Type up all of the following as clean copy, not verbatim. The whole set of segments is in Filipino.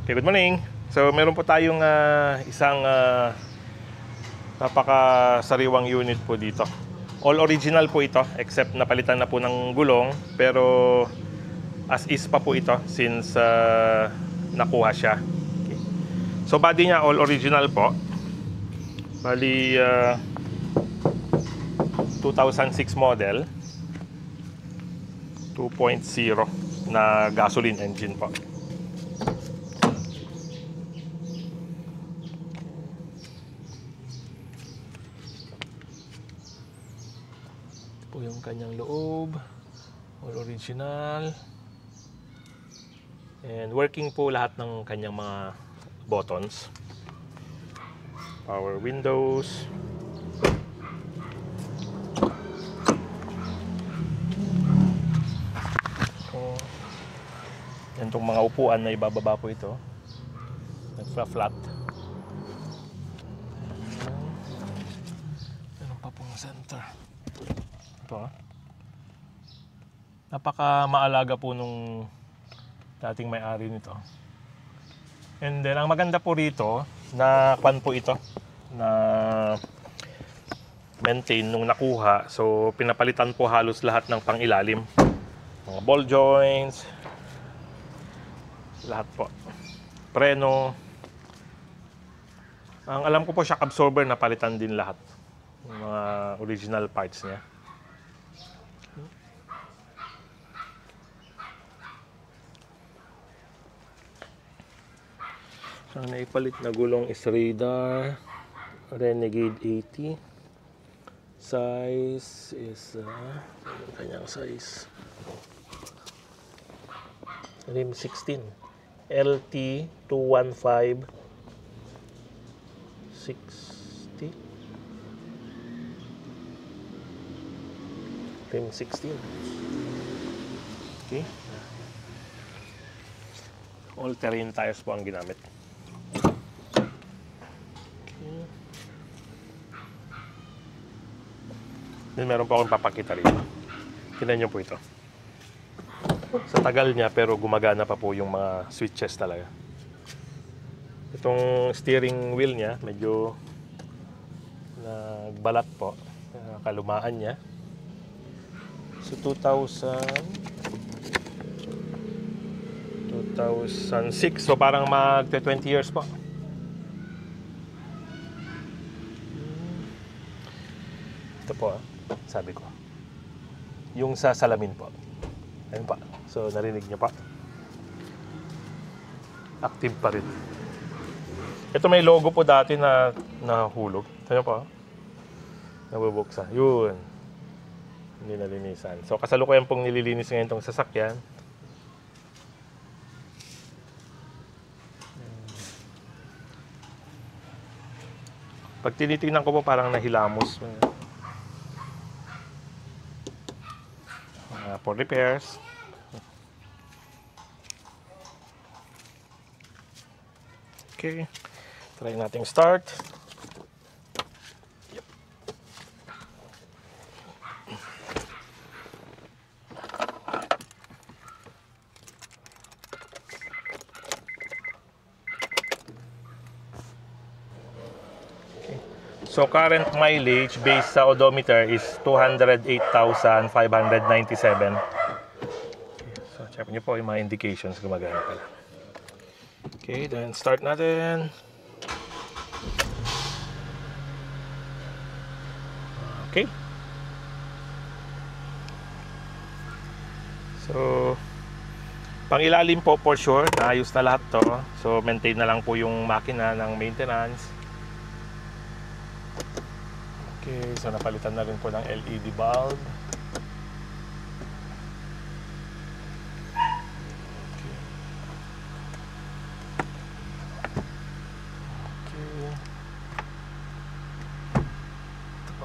Okay, good morning. So, meron po tayong isang napaka-sariwang unit po dito. All original po ito, except napalitan na po ng gulong, pero as is pa po ito since nakuha siya. Okay. So, body niya all original po. Bali, 2006 model, 2.0 na gasoline engine po. Po yung kanyang loob, all original, and working po lahat ng kanyang mga buttons, power windows, yan itong mga upuan na ibababa po ito, nagpa-flat. Meron pa pong center. Ito, napaka maalaga po nung dating may-ari nito. And then ang maganda po rito na kwan po ito na maintain nung nakuha, so pinapalitan po halos lahat ng pangilalim, mga ball joints, lahat po, preno. Ang alam ko po, shock absorber na palitan din lahat, mga original parts niya. So, naipalit na gulong is Radar Renegade 80. Size is ang kanyang size, rim 16 LT 215 60, rim 16. Okay, all terrain tires po ang ginamit. Then meron po akong papakita rito. Tingnan nyo po ito. Sa tagal niya, pero gumagana pa po yung mga switches talaga. Itong steering wheel niya, medyo nagbalat po. Kalumaan niya. So 2006. So parang mag 20 years po. Ito po, sabi ko. Yung sa salamin po. Ayun pa. So, narinig niyo pa. Active pa rin. Ito may logo po dati na nahulog. Ito nyo po. Nabubuksan. Yun. Hindi nalinisan. So, kasalukuyan pong nililinis ngayon itong sasakyan. Pag tinitingnan ko po, parang nahilamos. For repairs. Okay, try nating start. Yep. Okay. So current mileage based sa odometer is 208,597. So check niyo po yung mga indications gumagana pala. Okay, then start natin. Okay. So pangilalim po for sure, naayos na lahat to. So maintain na lang po yung makina ng maintenance. Okay, so napalitan na rin po ng LED bulb.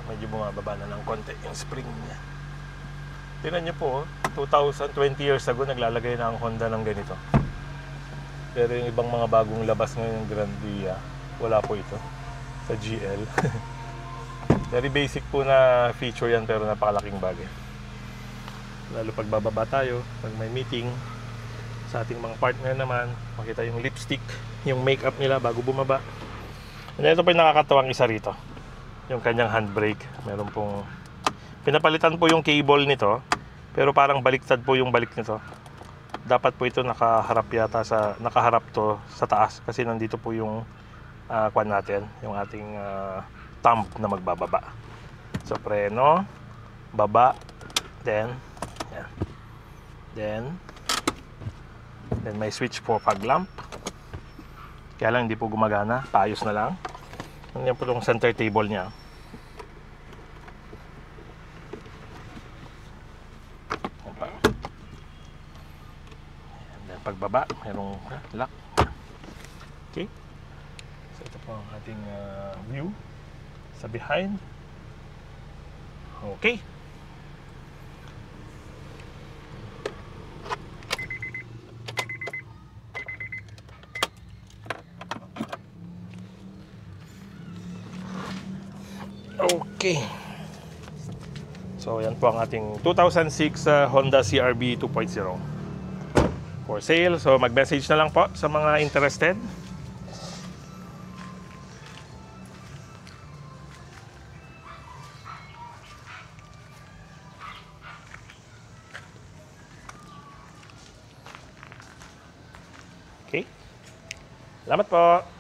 Medyo bumababa na ng konti yung spring niya. Tingnan nyo po, 2020 years ago naglalagay na ang Honda ng ganito. Pero yung ibang mga bagong labas ngayon ng Grandia, wala po ito sa GL. Very basic po na feature yan, pero napakalaking bagay. Lalo pag bababa tayo, pag may meeting, Sa ating mga partner naman, makita yung lipstick, yung makeup nila bago bumaba. And ito pa yung nakakatawang isa rito, yung kanyang handbrake. Meron pong pinapalitan po yung cable nito, pero parang baliktad po yung balik nito. Dapat po ito nakaharap yata nakaharap to sa taas kasi nandito po yung kwan natin, yung ating thumb na magbababa. So preno, baba, then yan. Then may switch for fog lamp. Kaya lang hindi po gumagana, paayos na lang. Yan po yung center table niya. Yan pa. And then pagbaba, mayroong lock. Okay. So ito po ang ating view sa behind. Okay. Okay. So yan po ang ating 2006 Honda CR-V 2.0 for sale. So mag-message na lang po sa mga interested. Okay. Salamat po.